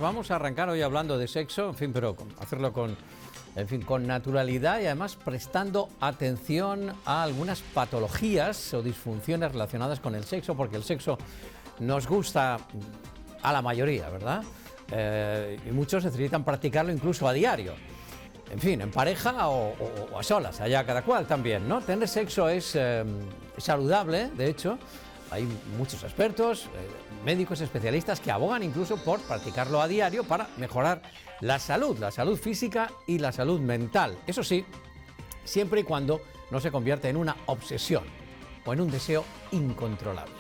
Vamos a arrancar hoy hablando de sexo, en fin, pero hacerlo con naturalidad y además prestando atención a algunas patologías o disfunciones relacionadas con el sexo, porque el sexo nos gusta a la mayoría, ¿verdad? Y muchos necesitan practicarlo incluso a diario. En fin, en pareja o a solas, allá cada cual también, ¿no? Tener sexo es saludable, de hecho. Hay muchos expertos, médicos especialistas que abogan incluso por practicarlo a diario para mejorar la salud física y la salud mental. Eso sí, siempre y cuando no se convierta en una obsesión o en un deseo incontrolable.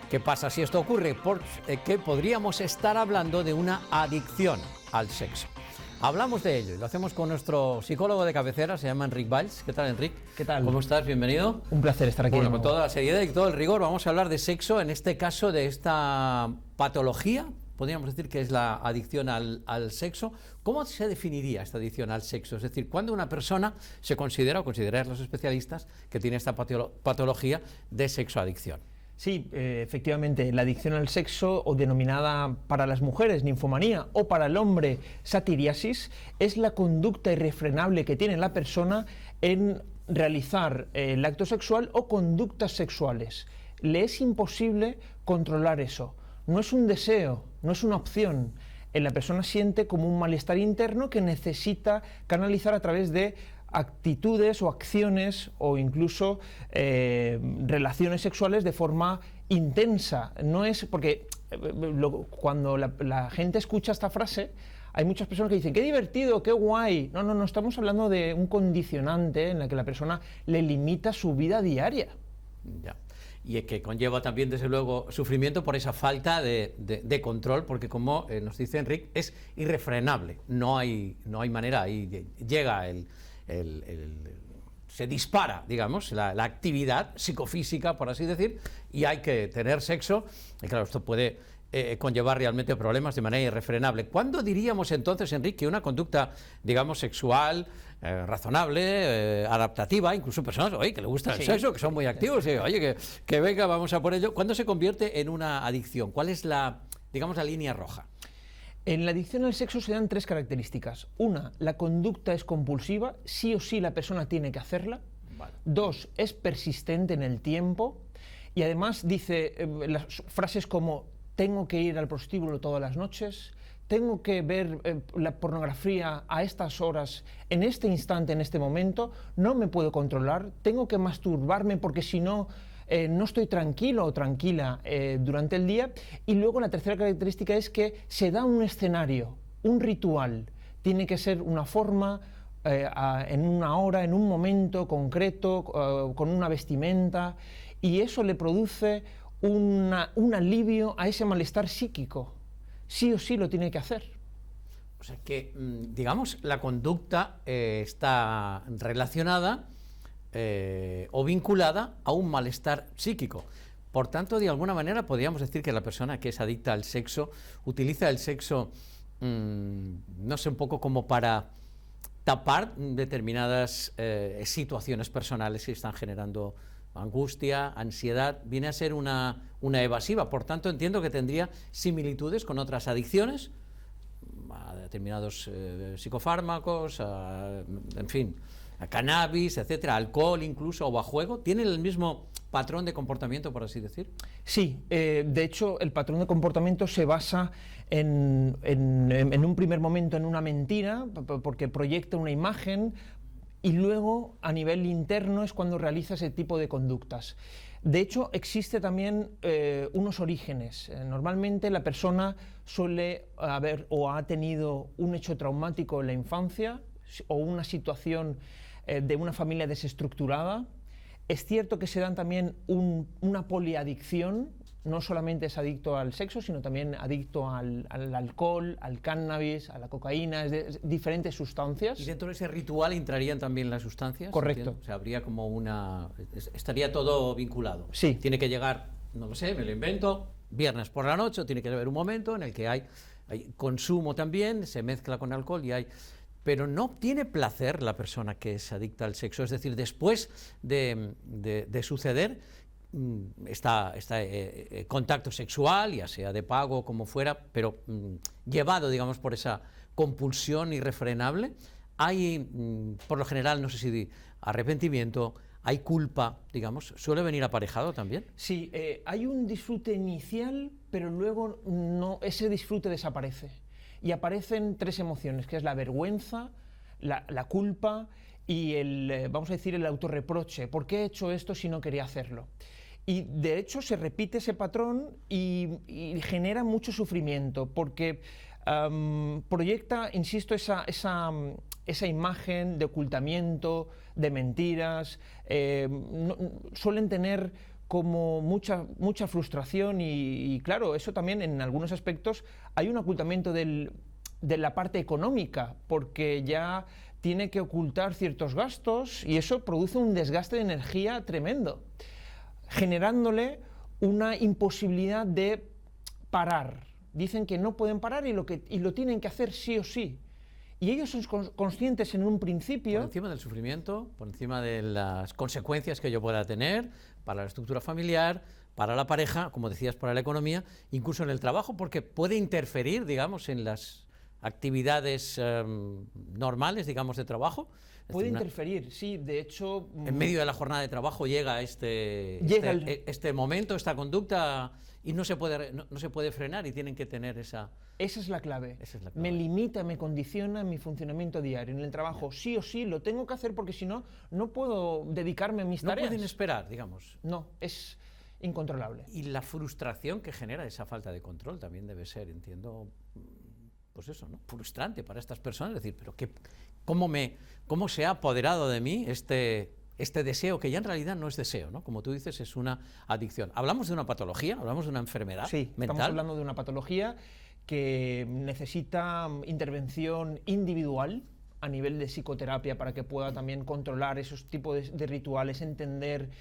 ¿Qué pasa si esto ocurre? Porque podríamos estar hablando de una adicción al sexo. Hablamos de ello y lo hacemos con nuestro psicólogo de cabecera, se llama Enric Valls. ¿Qué tal, Enric? ¿Qué tal? ¿Cómo estás? Bienvenido. Un placer estar aquí. Bueno, con toda la seriedad y todo el rigor vamos a hablar de sexo, en este caso de esta patología, podríamos decir que es la adicción al sexo. ¿Cómo se definiría esta adicción al sexo? Es decir, ¿cuándo una persona se considera, o consideran los especialistas, que tiene esta patología de sexoadicción? Sí, efectivamente, la adicción al sexo, o denominada para las mujeres ninfomanía o para el hombre satiriasis, es la conducta irrefrenable que tiene la persona en realizar el acto sexual o conductas sexuales. Le es imposible controlar eso. No es un deseo, no es una opción. La persona siente como un malestar interno que necesita canalizar a través de actitudes o acciones o incluso relaciones sexuales de forma intensa. No es porque cuando la gente escucha esta frase, hay muchas personas que dicen, qué divertido, qué guay. No, estamos hablando de un condicionante en la que la persona le limita su vida diaria. Ya. Y es que conlleva también, desde luego, sufrimiento por esa falta de control, porque como nos dice Enric, es irrefrenable. No hay manera, ahí llega se dispara, digamos, la actividad psicofísica, por así decir, y hay que tener sexo. Y claro, esto puede conllevar realmente problemas de manera irrefrenable. ¿Cuándo diríamos entonces, Enric, que una conducta, digamos, sexual, razonable, adaptativa, incluso personas, oye, que le gusta el sexo, que son muy activos, oye, que venga, vamos a por ello, ¿cuándo se convierte en una adicción? ¿Cuál es digamos, la línea roja? En la adicción al sexo se dan tres características. Una, la conducta es compulsiva, sí o sí la persona tiene que hacerla. Vale. Dos, es persistente en el tiempo. Y además dice las frases como, tengo que ir al prostíbulo todas las noches, tengo que ver la pornografía a estas horas, en este instante, en este momento, no me puedo controlar, tengo que masturbarme porque si no, no estoy tranquilo o tranquila durante el día. Y luego la tercera característica es que se da un escenario, un ritual. Tiene que ser una forma, en una hora, en un momento concreto, con una vestimenta, y eso le produce un alivio a ese malestar psíquico. Sí o sí lo tiene que hacer. O sea que, digamos, la conducta está relacionada o vinculada a un malestar psíquico. Por tanto, de alguna manera podríamos decir que la persona que es adicta al sexo utiliza el sexo, no sé, un poco como para tapar determinadas situaciones personales que están generando angustia, ansiedad. Viene a ser una evasiva. Por tanto, entiendo que tendría similitudes con otras adicciones, a determinados psicofármacos, en fin, a cannabis, etcétera, alcohol incluso, o a juego. ¿Tienen el mismo patrón de comportamiento, por así decir? Sí, de hecho el patrón de comportamiento se basa en un primer momento en una mentira, porque proyecta una imagen, y luego a nivel interno es cuando realiza ese tipo de conductas. De hecho, existe también unos orígenes. Normalmente la persona suele haber o ha tenido un hecho traumático en la infancia o una situación de una familia desestructurada. Es cierto que se dan también una poliadicción. No solamente es adicto al sexo, sino también adicto al alcohol, al cannabis, a la cocaína, diferentes sustancias. ¿Y dentro de ese ritual entrarían también las sustancias? Correcto. ¿Entiendes? O sea, habría como estaría todo vinculado. Sí. Tiene que llegar, no lo sé, me lo invento, viernes por la noche, o tiene que haber un momento en el que hay consumo también, se mezcla con alcohol y hay... Pero no obtiene placer la persona que es adicta al sexo, es decir, después de suceder, está contacto sexual, ya sea de pago como fuera, pero llevado, digamos, por esa compulsión irrefrenable, hay, por lo general, no sé si arrepentimiento, hay culpa, digamos, ¿suele venir aparejado también? Sí, hay un disfrute inicial, pero luego no, ese disfrute desaparece. Y aparecen 3 emociones, que es la vergüenza, la culpa y vamos a decir, el autorreproche. ¿Por qué he hecho esto si no quería hacerlo? Y de hecho se repite ese patrón y genera mucho sufrimiento, porque proyecta, insisto, esa imagen de ocultamiento, de mentiras, suelen tener como mucha frustración y claro, eso también en algunos aspectos hay un ocultamiento de la parte económica, porque ya tiene que ocultar ciertos gastos y eso produce un desgaste de energía tremendo, generándole una imposibilidad de parar. Dicen que no pueden parar y lo tienen que hacer sí o sí. Y ellos son conscientes en un principio... Por encima del sufrimiento, por encima de las consecuencias que ello pueda tener para la estructura familiar, para la pareja, como decías, para la economía, incluso en el trabajo, porque puede interferir, digamos, en las actividades normales, digamos, de trabajo. Puede interferir, sí, de hecho... En medio de la jornada de trabajo llega este momento, esta conducta, y no se puede frenar y tienen que tener esa... Esa es la clave. Me limita, me condiciona mi funcionamiento diario. En el trabajo sí o sí lo tengo que hacer porque si no, no puedo dedicarme a mis tareas. No pueden esperar, digamos. No, es incontrolable. Y la frustración que genera esa falta de control también debe ser, entiendo, pues eso, ¿no? Frustrante para estas personas. Es decir, pero ¿cómo se ha apoderado de mí este deseo, que ya en realidad no es deseo, ¿no? Como tú dices, es una adicción. ¿Hablamos de una patología? ¿Hablamos de una enfermedad mental? Estamos hablando de una patología que necesita intervención individual a nivel de psicoterapia para que pueda también controlar esos tipos de rituales, entender,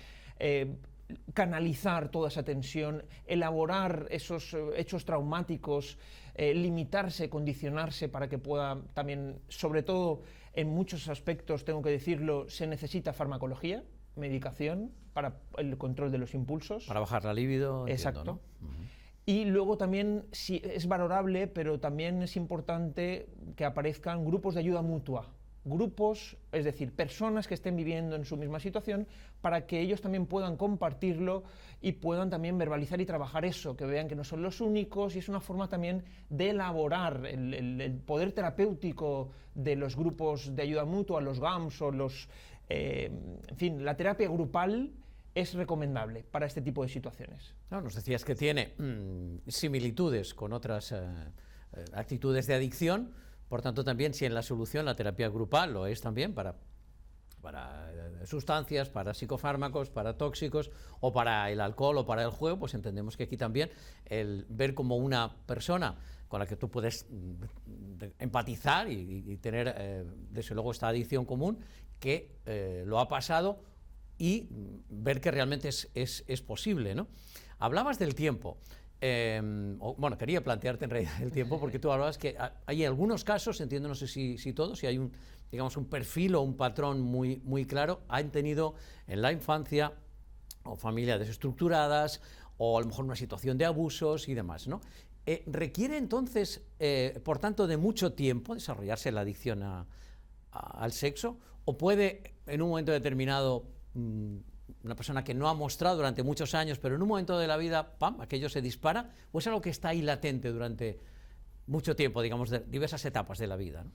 canalizar toda esa tensión, elaborar esos hechos traumáticos, limitarse, condicionarse para que pueda también, sobre todo en muchos aspectos, tengo que decirlo, se necesita farmacología, medicación para el control de los impulsos. Para bajar la libido. Exacto. Entiendo, ¿no? Y luego también es valorable, pero también es importante que aparezcan grupos de ayuda mutua. Grupos, es decir, personas que estén viviendo en su misma situación, para que ellos también puedan compartirlo y puedan también verbalizar y trabajar eso, que vean que no son los únicos, y es una forma también de elaborar el poder terapéutico de los grupos de ayuda mutua, los GAMS o en fin, la terapia grupal es recomendable para este tipo de situaciones. No, nos decías que tiene similitudes con otras actitudes de adicción, por tanto también si en la solución la terapia grupal lo es también para sustancias, para psicofármacos, para tóxicos o para el alcohol o para el juego, pues entendemos que aquí también el ver como una persona con la que tú puedes empatizar y tener desde luego esta adicción común que lo ha pasado y ver que realmente es posible, ¿no? Hablabas del tiempo. Bueno, quería plantearte en realidad el tiempo porque tú hablabas que hay algunos casos, entiendo, no sé si todos, si hay un perfil o un patrón muy claro, han tenido en la infancia o familias desestructuradas o a lo mejor una situación de abusos y demás, ¿no? ¿Requiere entonces, por tanto, de mucho tiempo desarrollarse la adicción al sexo? ¿O puede en un momento determinado una persona que no ha mostrado durante muchos años, pero en un momento de la vida, ¡pam!, aquello se dispara, o es algo que está ahí latente durante mucho tiempo, digamos, de diversas etapas de la vida, ¿no?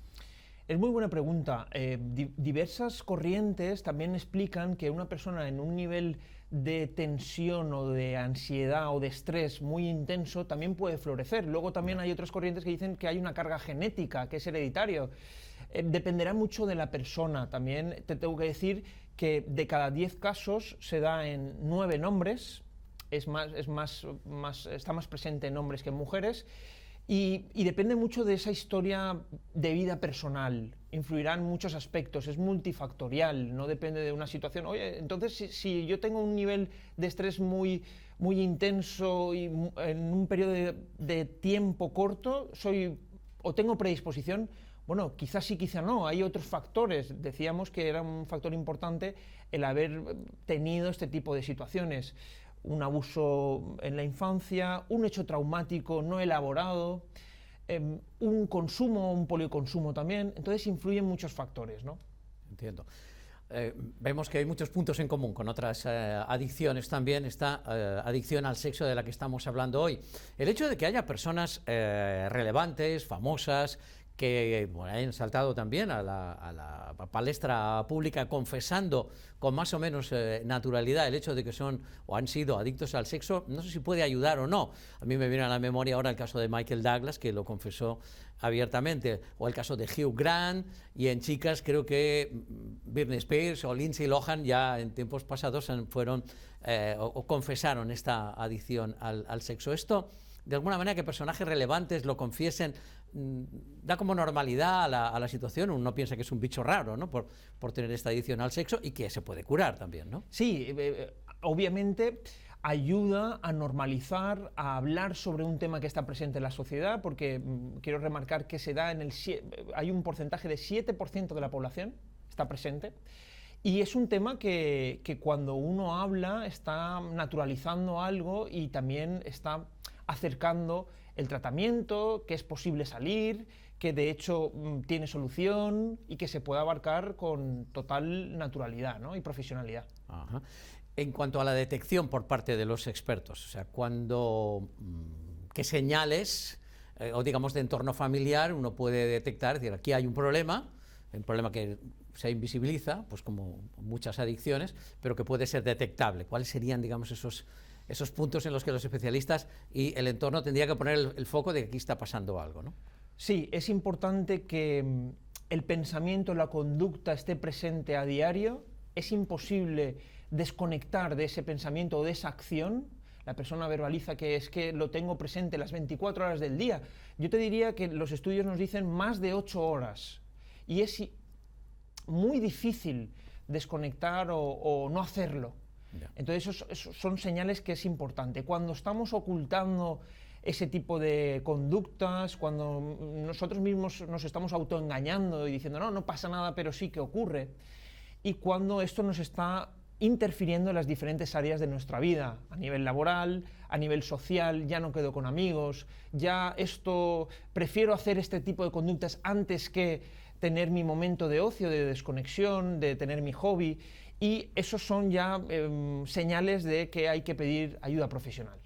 Es muy buena pregunta. Diversas corrientes también explican que una persona en un nivel de tensión o de ansiedad o de estrés muy intenso también puede florecer. Luego también hay otras corrientes que dicen que hay una carga genética, que es hereditario. Dependerá mucho de la persona. También te tengo que decir que de cada 10 casos se da en 9 en hombres, está más presente en hombres que en mujeres, y depende mucho de esa historia de vida personal. Influirán muchos aspectos, es multifactorial, no depende de una situación. Oye, entonces si yo tengo un nivel de estrés muy intenso y en un periodo de tiempo corto, o tengo predisposición. Bueno, quizás sí, quizá no, hay otros factores. Decíamos que era un factor importante el haber tenido este tipo de situaciones. un abuso en la infancia, un hecho traumático no elaborado, un consumo, un policonsumo también. Entonces influyen muchos factores, ¿no? Entiendo. Vemos que hay muchos puntos en común con otras adicciones también, esta adicción al sexo de la que estamos hablando hoy. El hecho de que haya personas relevantes, famosas, que bueno, hayan saltado también a la palestra pública confesando con más o menos naturalidad el hecho de que son o han sido adictos al sexo, no sé si puede ayudar o no. A mí me viene a la memoria ahora el caso de Michael Douglas, que lo confesó abiertamente, o el caso de Hugh Grant, y en chicas creo que Britney Spears o Lindsay Lohan ya en tiempos pasados fueron o confesaron esta adicción al sexo. Esto, de alguna manera, que personajes relevantes lo confiesen, da como normalidad a la situación. Uno piensa que es un bicho raro, ¿no?, por tener esta adicción al sexo, y que se puede curar también, ¿no? Sí, obviamente ayuda a normalizar, a hablar sobre un tema que está presente en la sociedad, porque quiero remarcar que se da hay un porcentaje de 7% de la población está presente, y es un tema que cuando uno habla está naturalizando algo y también está acercando el tratamiento, que es posible salir, que de hecho tiene solución y que se puede abarcar con total naturalidad, ¿no?, y profesionalidad. Ajá. En cuanto a la detección por parte de los expertos, o sea, ¿qué señales, o digamos de entorno familiar, uno puede detectar? Es decir, aquí hay un problema que se invisibiliza, pues como muchas adicciones, pero que puede ser detectable. ¿Cuáles serían, digamos, esos puntos en los que los especialistas y el entorno tendría que poner el foco de que aquí está pasando algo, ¿no? Sí, es importante que el pensamiento, la conducta esté presente a diario. Es imposible desconectar de ese pensamiento o de esa acción. La persona verbaliza que es que lo tengo presente las 24 horas del día. Yo te diría que los estudios nos dicen más de 8 horas. Y es muy difícil desconectar o no hacerlo. Entonces esos son señales que es importante. Cuando estamos ocultando ese tipo de conductas, cuando nosotros mismos nos estamos autoengañando y diciendo no pasa nada, pero sí que ocurre, y cuando esto nos está interfiriendo en las diferentes áreas de nuestra vida, a nivel laboral, a nivel social, ya no quedo con amigos, prefiero hacer este tipo de conductas antes que tener mi momento de ocio, de desconexión, de tener mi hobby, y esos son ya señales de que hay que pedir ayuda profesional.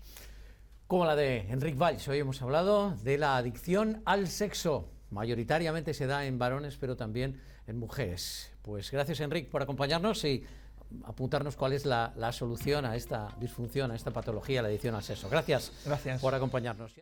Como la de Enric Valls. Hoy hemos hablado de la adicción al sexo. Mayoritariamente se da en varones, pero también en mujeres. Pues gracias, Enric, por acompañarnos y apuntarnos cuál es la solución a esta disfunción, a esta patología, la adicción al sexo. Gracias por acompañarnos.